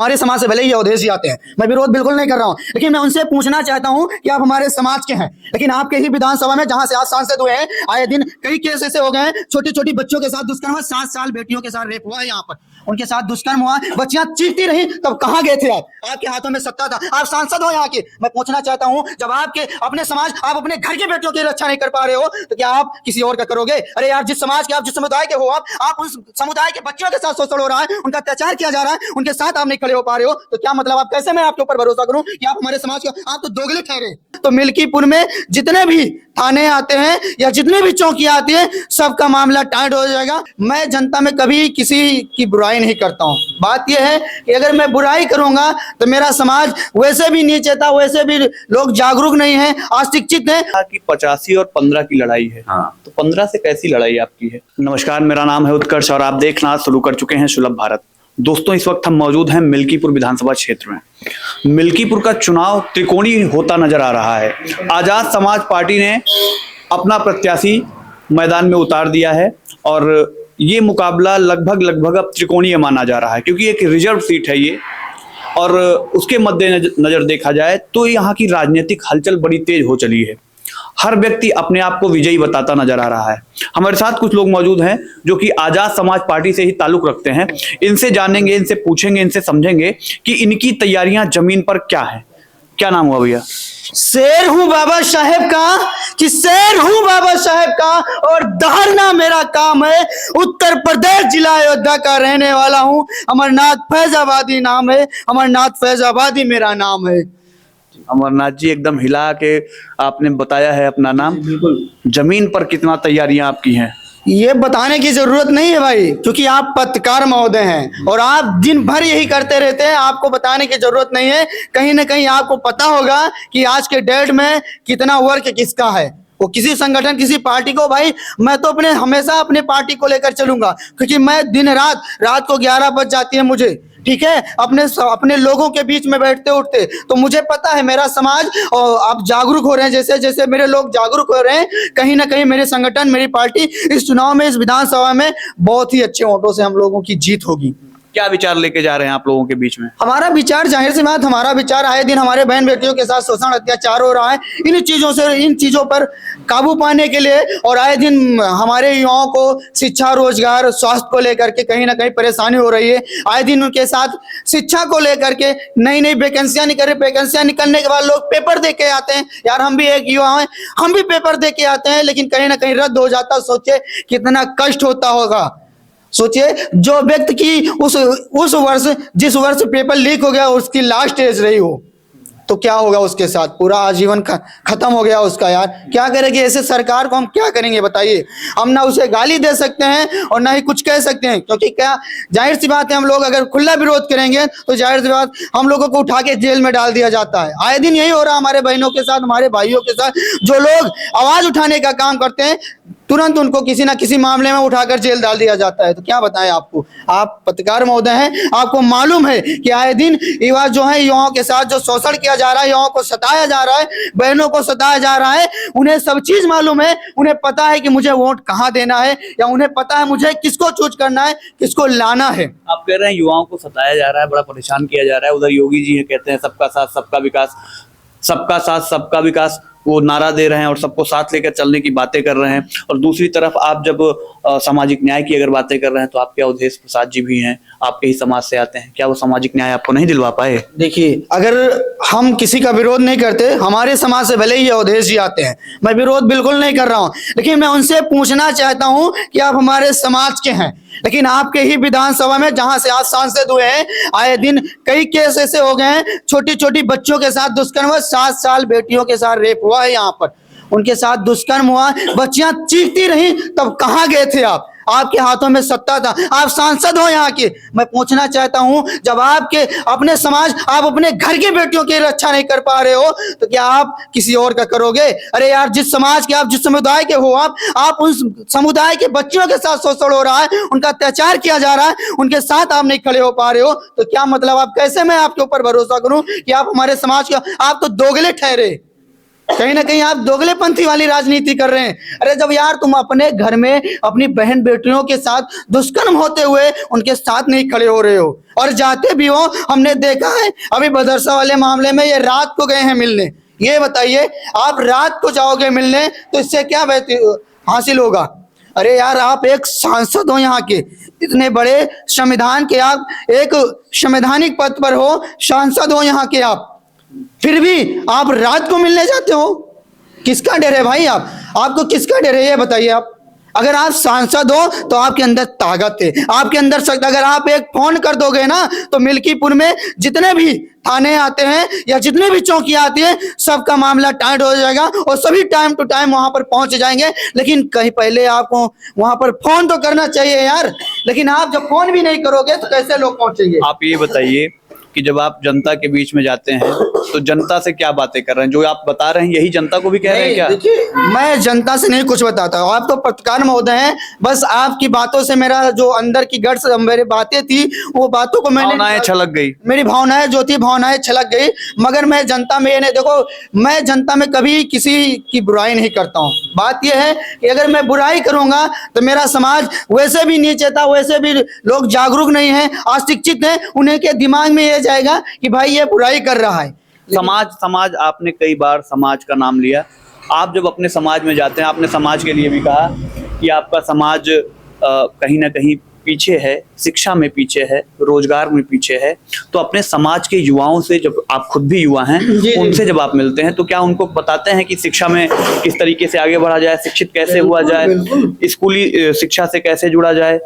हमारे समाज से भले ही अवधेश जी आते हैं, मैं विरोध बिल्कुल नहीं कर रहा हूं, लेकिन मैं उनसे पूछना चाहता हूं कि आप हमारे समाज के हैं, लेकिन आपके ही विधानसभा में जहां से आज सांसद हुए हैं, आए दिन कई केस ऐसे हो गए हैं, छोटी छोटी बच्चों के साथ दुष्कर्म हुआ, 7 साल बेटियों के साथ रेप हुआ है, यहाँ पर उनके साथ दुष्कर्म हुआ, बच्चियां चीखती रही, तब कहां गए थे आप? आपके हाथों में सत्ता था, आप सांसद हो यहाँ के। मैं पूछना चाहता हूं, जब आपके अपने समाज, आप अपने घर के बेटियों की रक्षा नहीं कर पा रहे हो, तो क्या आप किसी और का करोगे? अरे यार, जिस समाज के, आप जिस समुदाय के हो, आप उस समुदाय के बच्चों के साथ शोषण हो रहा है, उनका अत्याचार किया जा रहा है, उनके साथ आप नहीं खड़े हो पा रहे हो, तो क्या मतलब? आप कैसे, मैं आपके ऊपर भरोसा करूं कि आप हमारे समाज के? आप तो दोगले ठहरे। तो मिल्कीपुर में जितने भी थाने आते हैं या जितने भी चौकियां आती है, सबका मामला टाइट हो जाएगा। मैं जनता में कभी किसी की बुराई नहीं करता हूं। बात यह है कि अगर मैं बुराई करूंगा तो मेरा समाज वैसे भी नीचे था, वैसे भी लोग जागरूक नहीं है, अशिक्षित है। कि 85 और 15 की लड़ाई है। तो 15 से कैसी लड़ाई आपकी है? नमस्कार, मेरा नाम है उत्कर्ष और आप देखना शुरू कर चुके हैं सुलभ भारत। दोस्तों, इस वक्त हम मौजूद हैं मिल्कीपुर विधानसभा क्षेत्र में। मिल्कीपुर का चुनाव त्रिकोणीय होता नजर आ रहा है। आजाद समाज पार्टी ने अपना प्रत्याशी मैदान में उतार दिया है और ये मुकाबला लगभग अब त्रिकोणीय माना जा रहा है, क्योंकि एक रिजर्व सीट है ये। और उसके मद्देनजर देखा जाए तो यहाँ की राजनीतिक हलचल बड़ी तेज हो चली है। हर व्यक्ति अपने आप को विजयी बताता नजर आ रहा है। हमारे साथ कुछ लोग मौजूद हैं जो कि आजाद समाज पार्टी से ही ताल्लुक रखते हैं। इनसे जानेंगे, इनसे पूछेंगे, इनसे समझेंगे कि इनकी तैयारियां जमीन पर क्या है। क्या नाम हुआ भैया? शेर हूं बाबा साहेब का, कि शेर हूं बाबा साहेब का, और दहाड़ना मेरा काम है। उत्तर प्रदेश जिला अयोध्या का रहने वाला हूं। अमरनाथ फैजाबादी नाम है, अमरनाथ फैजाबादी मेरा नाम है। अमरनाथ जी, एकदम हिला के आपने बताया है अपना नाम। बिल्कुल। जमीन पर कितना तैयारियां आपकी हैं? ये बताने की जरूरत नहीं है भाई, क्योंकि आप पत्रकार महोदय हैं और आप दिन भर यही करते रहते हैं। आपको बताने की जरूरत नहीं है। कहीं ना कहीं आपको पता होगा कि आज के डेट में कितना वर्क किसका है। वो किसी संगठन, किसी पार्टी को, भाई मैं तो हमेशा अपने पार्टी को लेकर चलूंगा, क्योंकि मैं दिन रात को 11 बज जाती है मुझे, ठीक है, अपने लोगों के बीच में बैठते उठते, तो मुझे पता है मेरा समाज, और आप जागरूक हो रहे हैं, जैसे जैसे मेरे लोग जागरूक हो रहे हैं, कहीं ना कहीं मेरे संगठन, मेरी पार्टी इस चुनाव में, इस विधानसभा में बहुत ही अच्छे वोटों से हम लोगों की जीत होगी। क्या विचार लेके जा रहे हैं आप लोगों के बीच में? हमारा विचार, जाहिर सी बात, हमारा विचार, आए दिन हमारे बहन बेटियों के साथ शोषण, अत्याचार हो रहा है। इन चीजों पर काबू पाने के लिए, और आए दिन हमारे युवाओं को शिक्षा, रोजगार, स्वास्थ्य को लेकर के कहीं ना कहीं परेशानी हो रही है। आए दिन उनके साथ शिक्षा को लेकर के नई नई वैकेंसियां निकल रही, वैकेंसियां निकलने के बाद लोग पेपर दे के आते हैं। यार, हम भी एक युवा हैं, हम भी पेपर दे के आते हैं, लेकिन कहीं ना कहीं रद्द हो जाता। सोचे कितना कष्ट होता होगा। सोचिए, जो व्यक्ति की उस वर्ष, जिस वर्ष पेपर लीक हो गया, उसकी लास्ट स्टेज रही हो, तो क्या होगा उसके साथ? पूरा आजीवन खत्म हो गया उसका। यार, क्या करेंगे ऐसे सरकार को? हम क्या करेंगे बताइए? हम ना उसे गाली दे सकते हैं और ना ही कुछ कह सकते हैं, क्योंकि क्या, जाहिर सी बात है, हम लोग अगर खुला विरोध करेंगे तो जाहिर सी बात हम लोगों को उठा के जेल में डाल दिया जाता है। आए दिन यही हो रहा है हमारे बहनों के साथ, हमारे भाइयों के साथ। जो लोग आवाज उठाने का काम करते हैं, तुरंत उनको किसी ना किसी मामले में उठाकर जेल डाल दिया जाता है। तो क्या बताएं आपको? आप पत्रकार महोदय हैं, आपको मालूम है कि आए दिन युवा जो है, युवाओं के साथ जो शोषण किया जा रहा है, युवाओं को सताया जा रहा है, बहनों को सताया जा रहा है। उन्हें सब चीज मालूम है। उन्हें पता है कि मुझे वोट कहाँ देना है, या उन्हें पता है मुझे किसको चूज करना है, किसको लाना है। आप कह रहे हैं युवाओं को सताया जा रहा है, बड़ा परेशान किया जा रहा है। उधर योगी जी कहते हैं सबका साथ सबका विकास, सबका साथ सबका विकास, वो नारा दे रहे हैं और सबको साथ लेकर चलने की बातें कर रहे हैं। और दूसरी तरफ आप जब सामाजिक न्याय की अगर बातें कर रहे हैं, तो आपके अवधेश प्रसाद जी भी हैं, आपके ही समाज से आते हैं। क्या वो सामाजिक न्याय आपको नहीं दिलवा पाए? देखिए, अगर हम किसी का विरोध नहीं करते, हमारे समाज से भले ही अवधेश जी आते हैं, मैं विरोध बिल्कुल नहीं कर रहा हूं, लेकिन मैं उनसे पूछना चाहता हूं कि आप हमारे समाज के हैं, लेकिन आपके ही विधानसभा में जहां से आज सांसद हुए हैं, आए दिन कई केस ऐसे हो गए हैं, छोटी छोटी बच्चों के साथ दुष्कर्म हुआ, 7 साल बेटियों के साथ रेप हुआ है, यहाँ पर उनके साथ दुष्कर्म हुआ, बच्चियां चीखती रही, तब कहां गए थे आप? आपके हाथों में सत्ता था, आप सांसद हो यहाँ के। मैं पूछना चाहता हूं, जब आपके अपने समाज, आप अपने घर के बेटियों की रक्षा नहीं कर पा रहे हो, तो क्या आप किसी और का करोगे? अरे यार, जिस समाज के, आप जिस समुदाय के हो, आप उस समुदाय के बच्चों के साथ शोषण हो रहा है, उनका अत्याचार किया जा रहा है, उनके साथ आप नहीं खड़े हो पा रहे हो, तो क्या मतलब? आप कैसे, मैं आपके ऊपर भरोसा करूं कि आप हमारे समाज के? आप तो दोगले ठहरे। कहीं ना कहीं आप दोगलेपंथी वाली राजनीति कर रहे हैं। अरे जब यार तुम अपने घर में अपनी बहन बेटियों के साथ दुष्कर्म होते हुए उनके साथ नहीं खड़े हो रहे हो, और जाते भी हो, हमने देखा है अभी मदरसा वाले मामले में ये रात को गए हैं मिलने। ये बताइए, आप रात को जाओगे मिलने तो इससे क्या हासिल होगा? अरे यार, आप एक सांसद हो यहाँ के, इतने बड़े संविधान के, आप एक संवैधानिक पद पर हो, सांसद हो यहाँ के आप, फिर भी आप रात को मिलने जाते हो। किसका डर है भाई? आपको किसका डर है ये बताइए। आप अगर आप सांसद हो तो आपके अंदर ताकत है, आपके अंदर शक्ति। अगर आप एक फोन कर दोगे ना तो मिल्कीपुर में जितने भी थाने आते हैं या जितने भी चौकियां आती है, सबका मामला टाइट हो जाएगा और सभी टाइम टू टाइम वहां पर पहुंच जाएंगे। लेकिन कहीं पहले आपको वहां पर फोन तो करना चाहिए यार, लेकिन आप जब फोन भी नहीं करोगे तो कैसे लोग पहुंचेंगे? आप ये बताइए कि जब आप जनता के बीच में जाते हैं तो जनता से क्या बातें कर रहे हैं? जो आप बता रहे हैं यही जनता को भी कह रहे हैं क्या? देखिए, मैं जनता से नहीं कुछ बताता हूँ, आप तो पत्रकार महोदय हैं। बस आपकी बातों से मेरा जो अंदर की गट्स मेरी बातें थी वो बातों को मैंने, भावनाएं छलक गई, मेरी भावनाएं जो थी भावनाएं छलक गई। मगर मैं जनता में ये नहीं, देखो मैं जनता में कभी किसी की बुराई नहीं करता हूँ। बात यह है कि अगर मैं बुराई करूंगा तो मेरा समाज वैसे भी नीचे था, वैसे भी लोग जागरूक नहीं है, अशिक्षित है, उन्हें के दिमाग में ये जाएगा कि भाई ये बुराई कर रहा है। समाज आपने कई बार समाज का नाम लिया। आप जब अपने समाज में जाते हैं, आपने समाज के लिए भी कहा कि आपका समाज कहीं ना कहीं पीछे है, शिक्षा में पीछे है, रोजगार में पीछे है। तो अपने समाज के युवाओं से, जब आप खुद भी युवा हैं, उनसे जब आप मिलते हैं तो क्या उनको बताते हैं कि शिक्षा में किस तरीके से आगे बढ़ा जाए, शिक्षित कैसे हुआ जाए, स्कूली शिक्षा से कैसे जुड़ा जाए?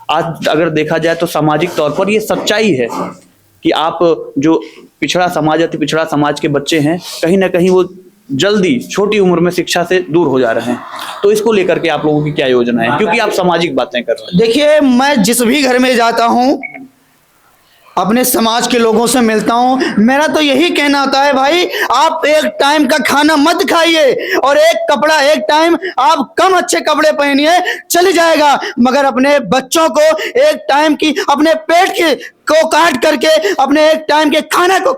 आज अगर देखा जाए तो सामाजिक तौर पर ये सच्चाई है कि आप जो पिछड़ा समाज अति पिछड़ा समाज के बच्चे हैं, कहीं ना कहीं वो जल्दी छोटी उम्र में शिक्षा से दूर हो जा रहे हैं। तो इसको लेकर के आप लोगों की क्या योजना है, क्योंकि आप सामाजिक बातें कर रहे हैं? देखिए, मैं जिस भी घर में जाता हूँ अपने समाज के लोगों से मिलता हूँ, मेरा तो यही कहना होता है भाई, आप एक टाइम का खाना मत खाइए और एक कपड़ा एक टाइम आप कम अच्छे कपड़े पहनिए, चल जाएगा, मगर अपने बच्चों को एक टाइम की अपने पेट को काट करके अपने एक टाइम के खाना को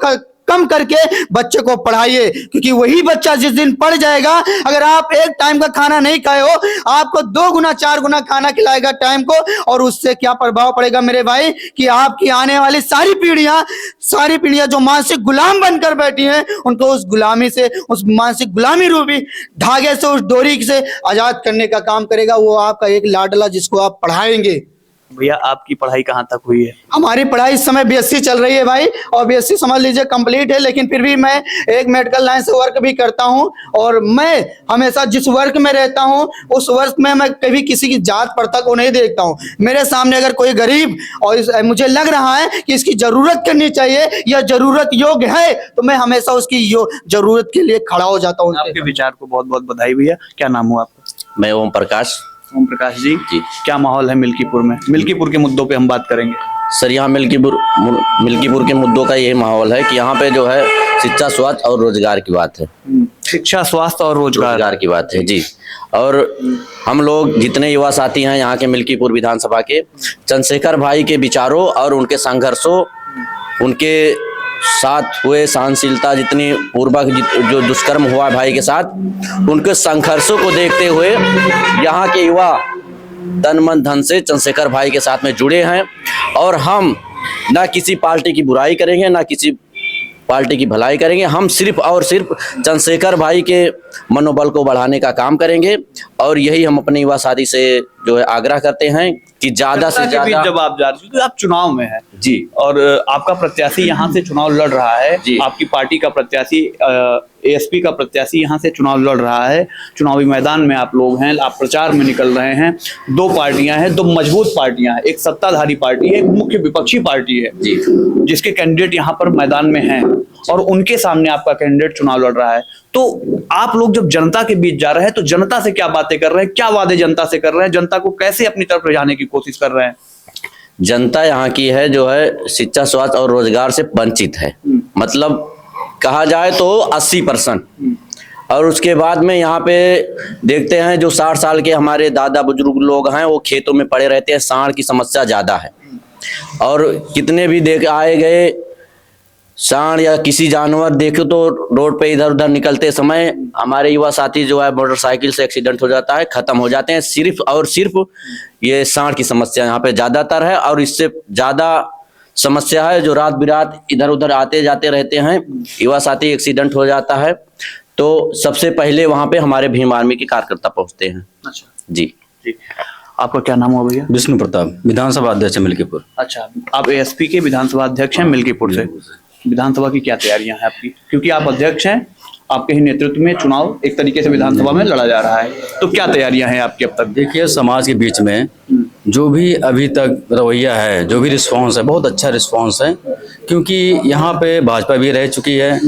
कम करके बच्चे को पढ़ाइए, क्योंकि वही बच्चा जिस दिन पढ़ जाएगा, अगर आप एक टाइम का खाना नहीं खाए हो, आपको 2 गुना 4 गुना खाना खिलाएगा टाइम को। और उससे क्या प्रभाव पड़ेगा मेरे भाई कि आपकी आने वाली सारी पीढ़ियां जो मानसिक गुलाम बनकर बैठी हैं, उनको उस गुलामी से, उस मानसिक गुलामी रूपी धागे से, उस डोरी से आजाद करने का काम करेगा वो आपका एक लाडला, जिसको आप पढ़ाएंगे। भैया, आपकी पढ़ाई कहाँ तक हुई है? हमारी पढ़ाई इस समय बीएससी चल रही है भाई, और बीएससी समझ लीजिए कंप्लीट है, लेकिन फिर भी मैं एक मेडिकल लाइन से वर्क भी करता हूं। और मैं हमेशा जिस वर्क में रहता हूं उस वर्क में मैं कभी किसी की जात प्रथा को नहीं देखता हूं। मेरे सामने अगर कोई गरीब और मुझे लग रहा है कि इसकी जरूरत करनी चाहिए या जरूरत योग्य है, तो मैं हमेशा उसकी जरूरत के लिए खड़ा हो जाता हूँ। आपके विचार को बहुत बहुत बधाई भैया। क्या नाम हुआ आपका? मैं ओम प्रकाश जी। क्या माहौल है मिल्कीपुर में? मिल्कीपुर के मुद्दों पे हम बात करेंगे। सर, यहाँ मिल्कीपुर के मुद्दों का यही माहौल है कि यहाँ पे जो है शिक्षा, स्वास्थ्य और रोजगार की बात है। शिक्षा, स्वास्थ्य और रोजगार की बात है जी। और हम लोग जितने युवा साथी हैं यहाँ के मिल्कीपुर विधानसभा के, चंद्रशेखर भाई के विचारों और उनके संघर्षों, उनके साथ हुए सहनशीलता, जितनी पूर्वक जो दुष्कर्म हुआ भाई के साथ, उनके संघर्षों को देखते हुए यहाँ के युवा तन मन धन से चंद्रशेखर भाई के साथ में जुड़े हैं। और हम ना किसी पार्टी की बुराई करेंगे, ना किसी पार्टी की भलाई करेंगे। हम सिर्फ और सिर्फ चंद्रशेखर भाई के मनोबल को बढ़ाने का काम करेंगे। और यही हम अपने युवा साथी से जो है आग्रह करते हैं कि ज्यादा से ज्यादा, जब आप जा रहे हो, आप चुनाव में हैं जी, और आपका प्रत्याशी यहाँ से चुनाव लड़ रहा है जी, आपकी पार्टी का प्रत्याशी एएसपी का प्रत्याशी यहाँ से चुनाव लड़ रहा है, चुनावी मैदान में आप लोग हैं, आप प्रचार में निकल रहे हैं। 2 पार्टियां हैं, 2 मजबूत पार्टियां हैं, एक सत्ताधारी पार्टी है, एक मुख्य विपक्षी पार्टी है जी, जिसके कैंडिडेट यहाँ पर मैदान में हैं और उनके सामने आपका कैंडिडेट चुनाव लड़ रहा है। तो आप लोग जब जनता के बीच जा रहे हैं तो जनता से क्या बातें कर रहे हैं, क्या वादे जनता से कर रहे हैं, जनता को कैसे अपनी तरफ ले जाने की कोशिश कर रहे हैं? जनता यहाँ की है जो है शिक्षा, स्वास्थ्य और रोजगार से वंचित है। मतलब कहा जाए तो 80%। और उसके बाद में यहाँ पे देखते हैं जो 60 साल के हमारे दादा बुजुर्ग लोग हैं, वो खेतों में पड़े रहते हैं, सांड की समस्या ज्यादा है। और कितने भी देख आए गए सांड या किसी जानवर देखो तो रोड पे इधर उधर निकलते समय हमारे युवा साथी जो है मोटरसाइकिल से एक्सीडेंट हो जाता है, खत्म हो जाते हैं। सिर्फ और सिर्फ ये सांड की समस्या यहाँ पे ज्यादातर है, और इससे ज्यादा समस्या है जो रात बिरात इधर उधर आते जाते रहते हैं, युवा साथी एक्सीडेंट हो जाता है तो सबसे पहले वहां पे हमारे भीम आर्मी के कार्यकर्ता पहुंचते हैं। अच्छा जी जी। आपका क्या नाम हुआ भैया? विष्णु प्रताप, विधानसभा अध्यक्ष मिल्कीपुर। अच्छा, आप एएसपी के विधानसभा अध्यक्ष हैं मिल्कीपुर से। विधानसभा की क्या तैयारियां हैं आपकी, क्योंकि आप अध्यक्ष हैं, आपके ही नेतृत्व में चुनाव एक तरीके से विधानसभा में लड़ा जा रहा है, तो क्या तैयारियां हैं आपकी अब तक? देखिए, समाज के बीच में जो भी अभी तक रवैया है, जो भी रिस्पांस है, बहुत अच्छा रिस्पांस है, क्योंकि यहाँ पे भाजपा भी रह चुकी है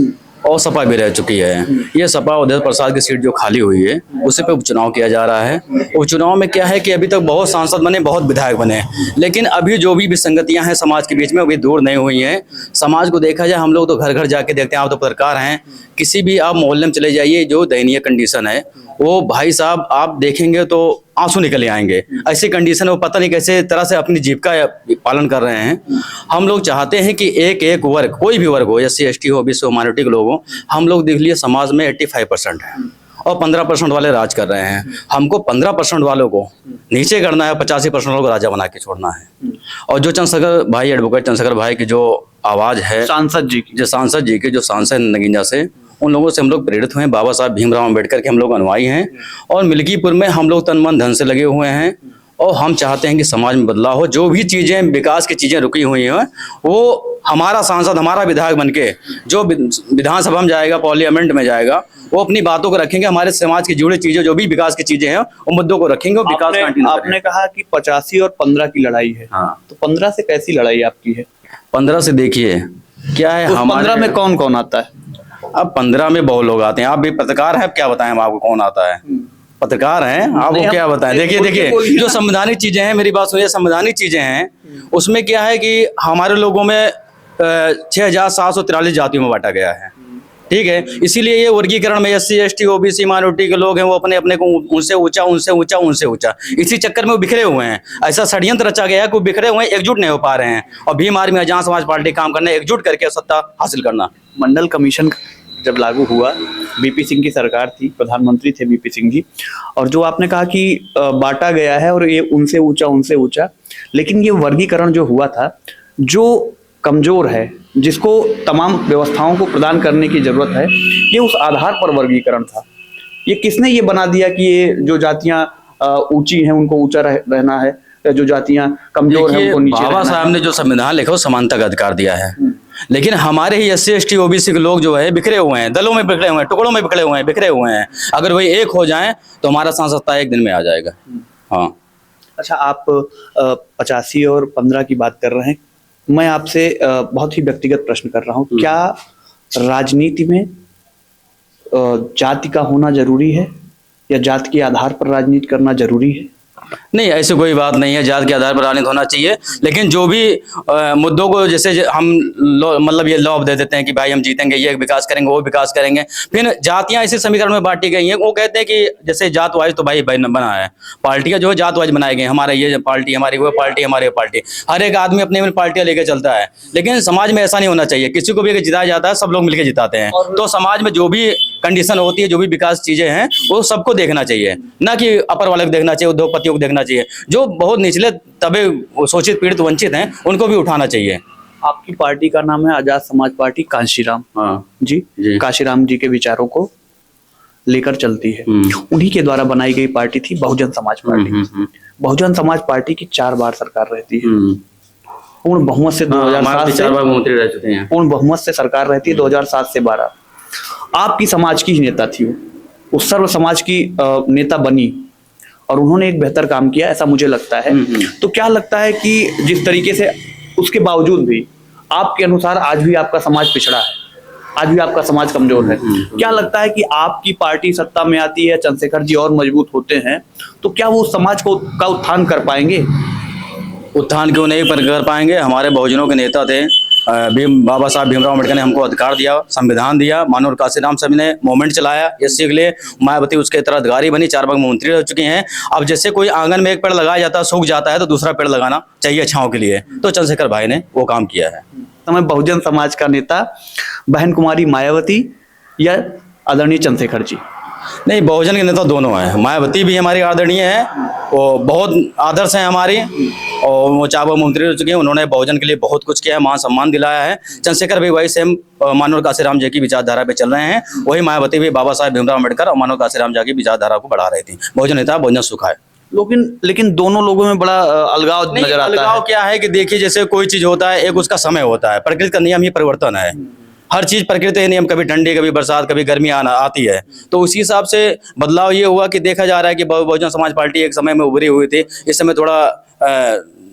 और सपा भी रह चुकी है। ये सपा उदय प्रसाद की सीट जो खाली हुई है उसी पे उपचुनाव किया जा रहा है। उपचुनाव में क्या है कि अभी तक बहुत सांसद बने, बहुत विधायक बने, लेकिन अभी जो भी विसंगतियां हैं समाज के बीच में अभी दूर नहीं हुई हैं। समाज को देखा जाए, हम लोग तो घर घर जाके देखते हैं, आप तो पत्रकार हैं, किसी भी आप मोहल्ले में चले जाइए, जो दयनीय कंडीशन है वो भाई साहब आप देखेंगे तो आंसू निकल आएंगे। ऐसी कंडीशन में पता नहीं कैसे तरह से अपनी जीविका पालन कर रहे हैं। हम लोग चाहते हैं कि एक एक वर्ग, कोई भी वर्ग हो, SC ST हो, BC हो, माइनॉरिटी के लोग हो, हम लोग देख लिए समाज में 85% है और 15% वाले राज कर रहे हैं। हमको 15% वालों को नीचे करना है, 85% वालों को राजा बना के छोड़ना है। और जो चंद्रशेखर भाई, एडवोकेट चंद्रशेखर भाई की जो आवाज़ है, सांसद जी की जो सांसद नगीना से, उन लोगों से हम लोग प्रेरित हुए हैं। बाबा साहब भीमराव अम्बेडकर के हम लोग अनुयायी हैं और मिल्कीपुर में हम लोग तन मन धन से लगे हुए हैं और हम चाहते हैं कि समाज में बदलाव हो। जो भी चीज़ें विकास की चीज़ें रुकी हुई हैं वो हमारा सांसद, हमारा विधायक बनके जो विधानसभा में जाएगा, पार्लियामेंट में जाएगा, वो अपनी बातों को रखेंगे, हमारे समाज की जुड़ी चीज़ें जो भी विकास की चीज़ें हैं वो मुद्दों को रखेंगे और विकास कंटिन्यू। आपने कहा कि 85 और 15 की लड़ाई है, हाँ, तो 15 से कैसी लड़ाई आपकी है? 15 से देखिए क्या है, उस 15 में कौन कौन आता है? अब 15 में बहुत लोग आते हैं। आप भी पत्रकार हैं, अब क्या बताएं हम आपको कौन आता है? पत्रकार हैं, आपको क्या बताएं? देखिए जो संवैधानिक चीजें हैं, मेरी बात सुनिए, संवैधानिक चीजें हैं, उसमें क्या है कि हमारे लोगों में 6743 जातियों में बांटा गया है, ठीक है। इसीलिए ये वर्गीकरण में SC ST OBC माइनॉरिटी के लोग हैं, वो अपने अपने को उनसे ऊंचा उनसे ऊंचा उनसे ऊंचा, इसी चक्कर में वो बिखरे हुए हैं। ऐसा षड्यंत्र रचा गया है कि वो बिखरे हुए हैं, एकजुट नहीं हो पा रहे हैं। और भीम आर्मी, आजाद समाज पार्टी काम करना, एकजुट करके सत्ता हासिल करना। मंडल कमीशन जब लागू हुआ, BP सिंह की सरकार थी, प्रधानमंत्री थे BP सिंह जी, और जो आपने कहा कि बांटा गया है और ये उनसे ऊंचा, लेकिन ये वर्गीकरण जो हुआ था, जो कमजोर है, जिसको तमाम व्यवस्थाओं को प्रदान करने की जरूरत है, ये उस आधार पर वर्गीकरण था। ये किसने ये बना दिया कि ये जो जातियां ऊंची हैं उनको ऊंचा रहना है, जो जातियां कमजोर हैं उनको नीचे? बाबा साहब ने जो संविधान लिखा वो समानता का अधिकार दिया है, लेकिन हमारे ही SC ST OBC के लोग जो है बिखरे हुए हैं, दलों में बिखरे हुए हैं, टुकड़ों में बिखरे हुए हैं। अगर वही एक हो जाएं तो हमारा सांसद एक दिन में आ जाएगा। हाँ, अच्छा, आप 85 और 15 की बात कर रहे हैं, मैं आपसे बहुत ही व्यक्तिगत प्रश्न कर रहा हूँ, क्या राजनीति में जाति का होना जरूरी है या जाति के आधार पर राजनीति करना जरूरी है? नहीं, ऐसी कोई बात नहीं है, जात के आधार पर राजनीति होना चाहिए, लेकिन जो भी मुद्दों को जैसे हम मतलब ये लॉब दे देते हैं कि भाई हम जीतेंगे, ये विकास करेंगे, वो विकास करेंगे, फिर जातियां इसी समीकरण में बांटी गई हैं। वो कहते हैं कि जैसे जात वाइज तो भाई बना है, पार्टियां जो है जात वाइज बनाई गई, हमारा ये पार्टी, हमारी वो पार्टी, हमारी वो पार्टी, हर एक आदमी अपनी अपनी पार्टियां लेकर चलता है। लेकिन समाज में ऐसा नहीं होना चाहिए, किसी को भी अगर जिताया जाता है सब लोग मिलकर जिताते हैं। तो समाज में जो भी कंडीशन होती है, जो भी विकास चीजें हैं, वो सबको देखना चाहिए, ना कि अपर वाले को देखना चाहिए, उद्योगपतियों को देखना चाहिए। जो बहुत निचले तबे शोषित पीड़ित वंचित हैं उनको भी उठाना चाहिए। आपकी पार्टी का नाम है आजाद समाज पार्टी कांशीराम। हाँ जी, कांशीराम जी के विचारों को लेकर चलती है, उन्हीं के द्वारा बनाई गई पार्टी थी बहुजन समाज पार्टी। बहुजन समाज पार्टी की 4 बार सरकार रहती है, पूर्ण बहुमत से 2007 से 4 बार मंत्री रह चुके हैं, पूर्ण बहुमत से सरकार रहती है 2007 से 12। आपकी समाज की ही नेता थी, वो उस सर्व समाज की नेता बनी और उन्होंने एक बेहतर काम किया, ऐसा मुझे लगता है। तो क्या लगता है कि जिस तरीके से उसके बावजूद भी आपके अनुसार आज भी आपका समाज पिछड़ा है, आज भी आपका समाज कमजोर है, क्या लगता है कि आपकी पार्टी सत्ता में आती है, चंद्रशेखर जी और मजबूत होते हैं, तो क्या वो समाज को का उत्थान कर पाएंगे? उत्थान क्यों नहीं कर पाएंगे? हमारे बहुजनों के नेता थे बाबा साहब भीमराव अम्बेडकर ने हमको अधिकार दिया, संविधान दिया, मानव काशीराम साहब ने मूवमेंट चलाया SC के लिए, मायावती उसके उत्तराधिकारी बनी, 4 बार मंत्री रह चुके हैं। अब जैसे कोई आंगन में एक पेड़ लगाया जाता है, सूख जाता है तो दूसरा पेड़ लगाना चाहिए छांव के लिए, तो चंद्रशेखर भाई ने वो काम किया है। समय बहुजन समाज का नेता बहन कुमारी मायावती या आदरणीय चंद्रशेखर जी? नहीं, बहुजन के नेता दोनों हैं। मायावती भी हमारी आदरणीय है, वो बहुत आदर्श हैं हमारी, और वो चाहे वो मंत्री रह चुके हैं, उन्होंने बहुजन के लिए बहुत कुछ किया है, मान सम्मान दिलाया है। चंद्रशेखर भी वही सेम मानव काशीराम जी की विचारधारा पे चल रहे हैं, वही मायावती भी बाबा साहेब भीमराव अम्बेडकर और मानव काशीराम जी की विचारधारा को बढ़ा रही थी। बहुजन नेता बहुजन सुख है। लेकिन दोनों लोगों में बड़ा अलगाव नजर आता है। अलगाव क्या है कि देखिए, जैसे कोई चीज होता है, एक उसका समय होता है, प्रकृति का नियम ही परिवर्तन है। हर चीज प्रकृति के नियम, कभी ठंडी, कभी बरसात, कभी गर्मी आती है, तो उसी हिसाब से बदलाव ये हुआ कि देखा जा रहा है कि बहुजन समाज पार्टी एक समय में उभरी हुई थी, इस समय थोड़ा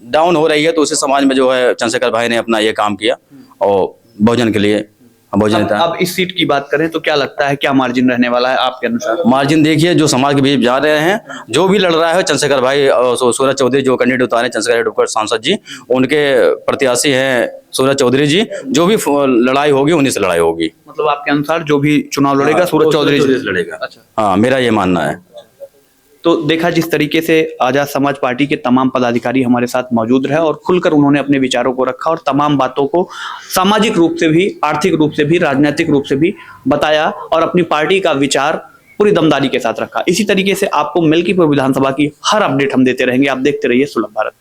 डाउन हो रही है, तो उसी समाज में जो है चंद्रशेखर भाई ने अपना ये काम किया और बहुजन के लिए बहुजन। अब इस सीट की बात करें तो क्या लगता है, क्या मार्जिन रहने वाला है आपके अनुसार? मार्जिन देखिए, जो समाज के बीच जा रहे हैं, जो भी लड़ रहा है चंद्रशेखर भाई और सूरज चौधरी जो कैंडिडेट उतारे चंद्रशेखर एडवोकेट सांसद जी, उनके प्रत्याशी हैं सूरज चौधरी जी। जो भी लड़ाई होगी उन्हीं से लड़ाई होगी। मतलब आपके अनुसार जो भी चुनाव लड़ेगा सूरज चौधरी से लड़ेगा? अच्छा, हाँ, मेरा ये मानना है। तो देखा जिस तरीके से आजाद समाज पार्टी के तमाम पदाधिकारी हमारे साथ मौजूद रहे और खुलकर उन्होंने अपने विचारों को रखा और तमाम बातों को सामाजिक रूप से भी, आर्थिक रूप से भी, राजनीतिक रूप से भी बताया और अपनी पार्टी का विचार पूरी दमदारी के साथ रखा। इसी तरीके से आपको मिल्कीपुर विधानसभा की हर अपडेट हम देते रहेंगे। आप देखते रहिए सुलभ भारत।